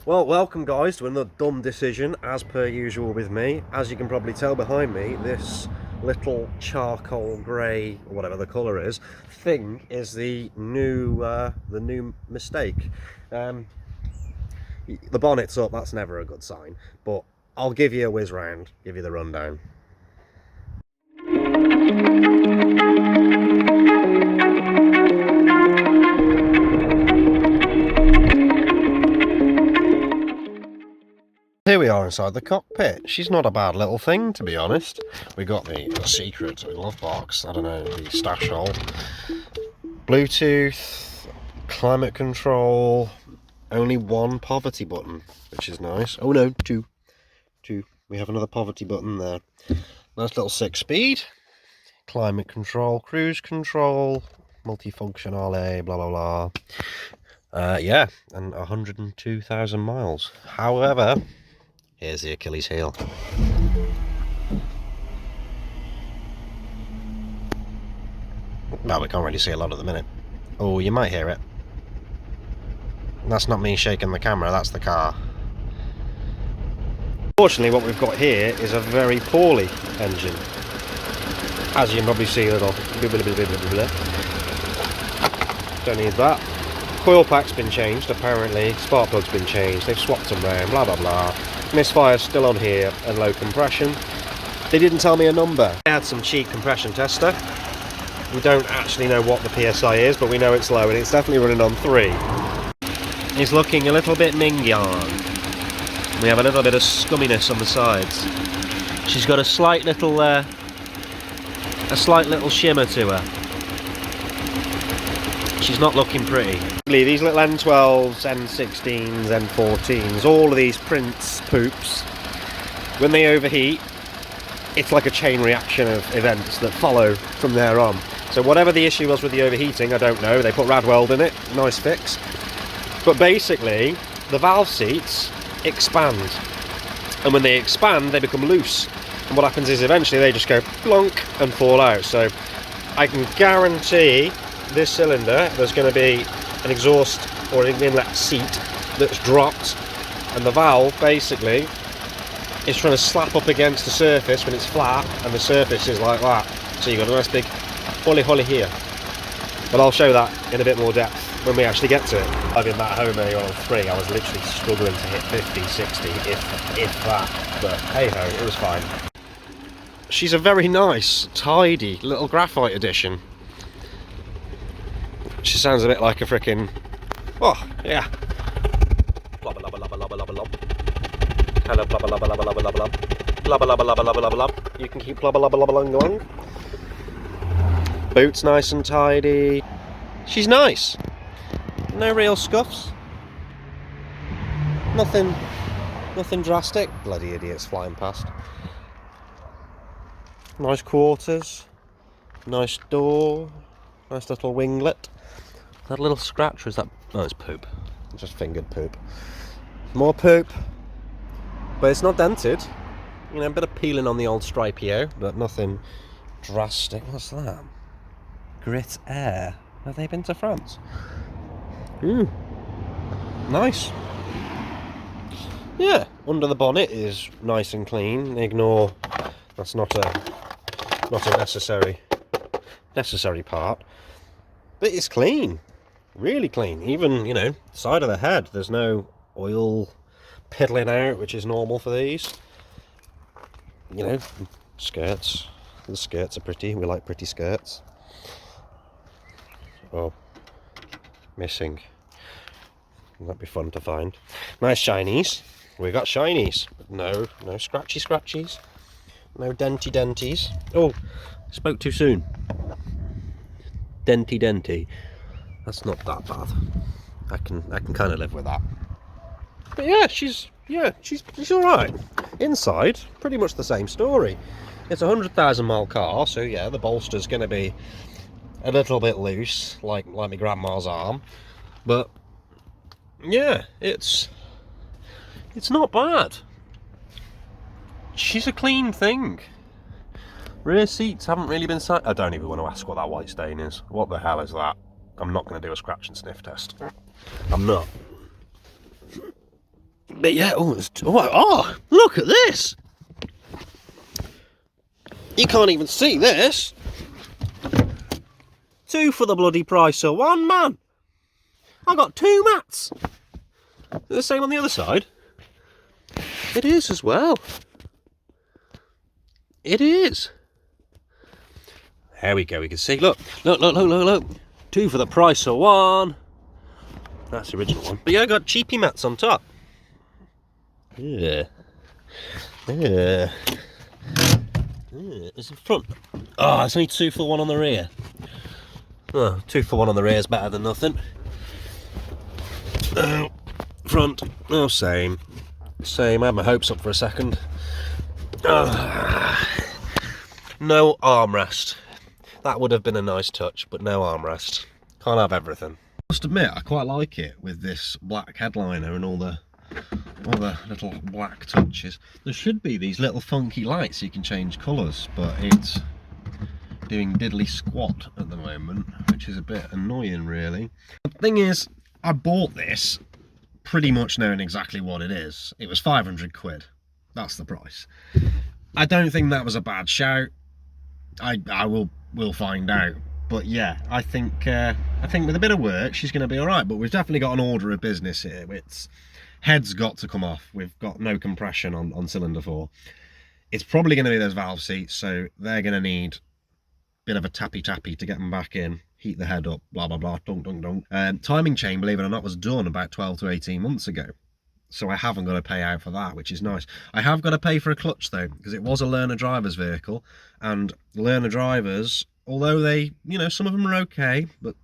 Well, welcome guys to another dumb decision, as per usual with me. As you can probably tell behind me, this little charcoal grey, or whatever the colour is, thing is the new mistake. The bonnet's up, that's never a good sign, but I'll give you a whiz round, give you the rundown. Here we are inside the cockpit. She's not a bad little thing, to be honest. We got the secret glove box, I don't know, the stash hole, Bluetooth, climate control, only one poverty button, which is nice. Oh no, two. We have another poverty button there. Nice little 6-speed, climate control, cruise control, multifunctionale, blah blah blah. Yeah, and 102,000 miles. However, here's the Achilles heel. Well, we can't really see a lot at the minute. Oh, you might hear it. That's not me shaking the camera, that's the car. Fortunately, what we've got here is a very poorly engine. As you can probably see, a little... Don't need that. Coil pack's been changed, apparently. Spark plug's been changed. They've swapped them around, blah blah blah. Misfire's still on here, and low compression. They didn't tell me a number. I had some cheap compression tester. We don't actually know what the PSI is, but we know it's low, and it's definitely running on 3. It's looking a little bit mingyan. We have a little bit of scumminess on the sides. She's got a slight little shimmer to her. She's not looking pretty. These little N12s, N16s, N14s, all of these Prince poops, when they overheat, it's like a chain reaction of events that follow from there on. So whatever the issue was with the overheating, I don't know. They put Radweld in it, nice fix. But basically, the valve seats expand. And when they expand, they become loose. And what happens is eventually they just go plonk and fall out. So I can guarantee this cylinder, there's going to be an exhaust or an inlet seat that's dropped. And the valve basically is trying to slap up against the surface when it's flat, and the surface is like that. So you've got a nice big holly here. But I'll show that in a bit more depth when we actually get to it. Driving that home earlier on 3, I was literally struggling to hit 50, 60, if that. But hey ho, it was fine. She's a very nice, tidy little graphite edition. She sounds a bit like a frickin'... Oh, yeah. Blubba lubba lubba lubba lubba lub. Hello blubba lubba lubba lubba lubba lub. Blubba lubba lubba lubba lubba lub. You can keep blubba lubba lubba lung along. Boots nice and tidy. She's nice. No real scuffs. Nothing drastic. Bloody idiots flying past. Nice quarters. Nice door. Nice little winglet. That little scratch, or is that... Oh, it's poop. Just fingered poop. More poop. But it's not dented. You know, a bit of peeling on the old Stripio, but nothing drastic. What's that? Grit Air. Have they been to France? Nice. Yeah, under the bonnet is nice and clean. Ignore that's not a necessary part. But it's clean. Really clean. Even, you know, side of the head, there's no oil piddling out, which is normal for these. You know, skirts. The skirts are pretty. We like pretty skirts. Oh, missing. That'd be fun to find. Nice shinies. We got shinies. No scratchies. No denties. Oh, spoke too soon. Denty. That's not that bad. I can kind of live with that. But yeah, she's all right. Inside, pretty much the same story. It's a 100,000 mile car, so yeah, the bolster's going to be a little bit loose, like my grandma's arm. But yeah, it's not bad. She's a clean thing. Rear seats haven't really been signed. I don't even want to ask what that white stain is. What the hell is that? I'm not going to do a scratch and sniff test. I'm not. But yeah, oh, look at this! You can't even see this. 2 for the bloody price of 1, man. I got 2 mats. The same on the other side. It is as well. It is. There we go. We can see. Look. 2 for the price of 1. That's the original one. But yeah, I got cheapy mats on top. Yeah. Yeah. It's in front. Oh, it's only 2 for 1 on the rear. Oh, 2 for 1 on the rear is better than nothing. Front. Oh, same. Same. I had my hopes up for a second. No armrest. That would have been a nice touch, but no armrest. Can't have everything. I must admit, I quite like it with this black headliner and all the little black touches. There should be these little funky lights so you can change colours, but it's doing diddly squat at the moment, which is a bit annoying really. The thing is, I bought this pretty much knowing exactly what it is. It was 500 quid. That's the price. I don't think that was a bad shout. I will find out. But yeah, I think with a bit of work she's going to be alright, but we've definitely got an order of business here. It's head's got to come off. We've got no compression on cylinder 4. It's probably going to be those valve seats, so they're going to need a bit of a tappy to get them back in, heat the head up, blah blah blah, dunk dunk dunk. Timing chain, believe it or not, was done about 12 to 18 months ago, so I haven't got to pay out for that, which is nice. I have got to pay for a clutch though, because it was a learner driver's vehicle, and learner drivers, although they, you know, some of them are okay, but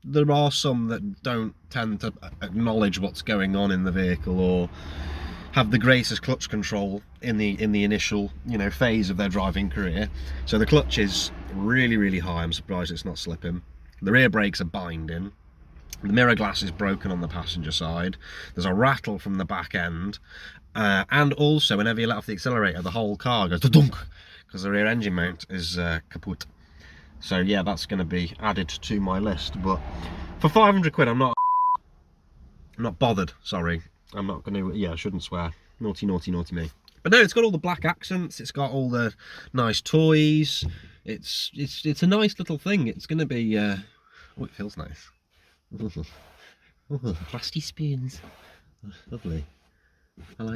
there are some that don't tend to acknowledge what's going on in the vehicle or have the greatest clutch control in the initial, you know, phase of their driving career. So the clutch is really high. I'm surprised it's not slipping. The rear brakes are binding. The mirror glass is broken on the passenger side. There's a rattle from the back end, and also whenever you let off the accelerator, the whole car goes dunk because the rear engine mount is kaput. So yeah, that's going to be added to my list. But for 500 quid, I'm not bothered. Sorry, I'm not going to. Yeah, I shouldn't swear. Naughty me. But no, it's got all the black accents. It's got all the nice toys. It's a nice little thing. It's going to be. Oh, it feels nice. Rusty spoons. Lovely.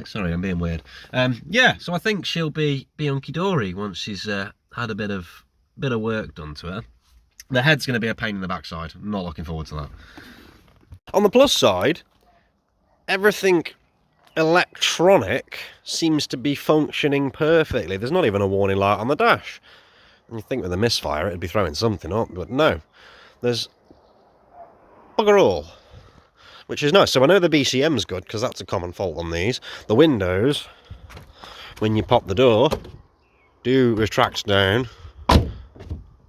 Sorry, I'm being weird. Yeah, so I think she'll be hunky-dory once she's had a bit of work done to her. The head's going to be a pain in the backside. I'm not looking forward to that. On the plus side, everything electronic seems to be functioning perfectly. There's not even a warning light on the dash. And you think with a misfire it'd be throwing something up, but no. There's bugger all, which is nice. So I know the BCM's good, because that's a common fault on these. The windows, when you pop the door, do retract down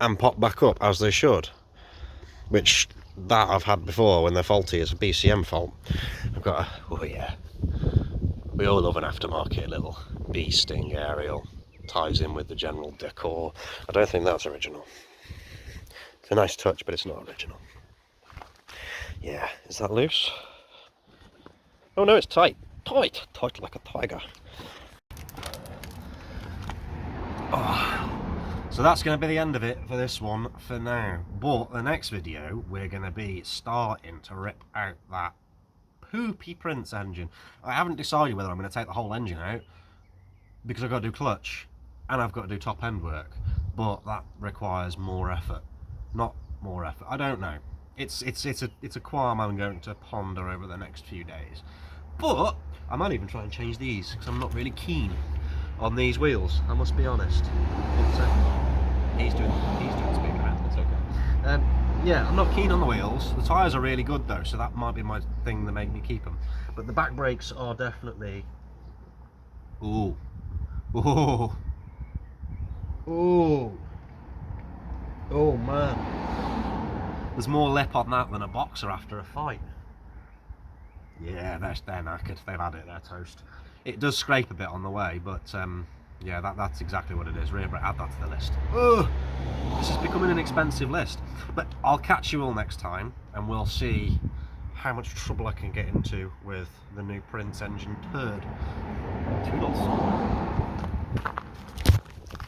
and pop back up as they should, which that I've had before when they're faulty. It's a BCM fault. I've got a, oh yeah, we all love an aftermarket little bee sting aerial. Ties in with the general decor. I don't think that's original. It's a nice touch, but it's not original. Yeah, is that loose? Oh no, it's tight like a tiger. Oh. So that's going to be the end of it for this one for now. But the next video, we're going to be starting to rip out that poopy Prince engine. I haven't decided whether I'm going to take the whole engine out, because I've got to do clutch and I've got to do top end work. But that requires more effort. Not more effort, I don't know. It's a qualm I'm going to ponder over the next few days. But I might even try and change these, because I'm not really keen on these wheels, I must be honest. He's doing speed around, it's okay. Yeah, I'm not keen on the wheels. The tyres are really good though, so that might be my thing that make me keep them. But the back brakes are definitely... Ooh. Ooh. Ooh. Oh man. There's more lip on that than a boxer after a fight. Yeah, they're knackered. They've had it. They're toast. It does scrape a bit on the way, but yeah, that's exactly what it is. Rear brake, add that to the list. Ugh, this is becoming an expensive list. But I'll catch you all next time, and we'll see how much trouble I can get into with the new Prince engine turd. Toodles.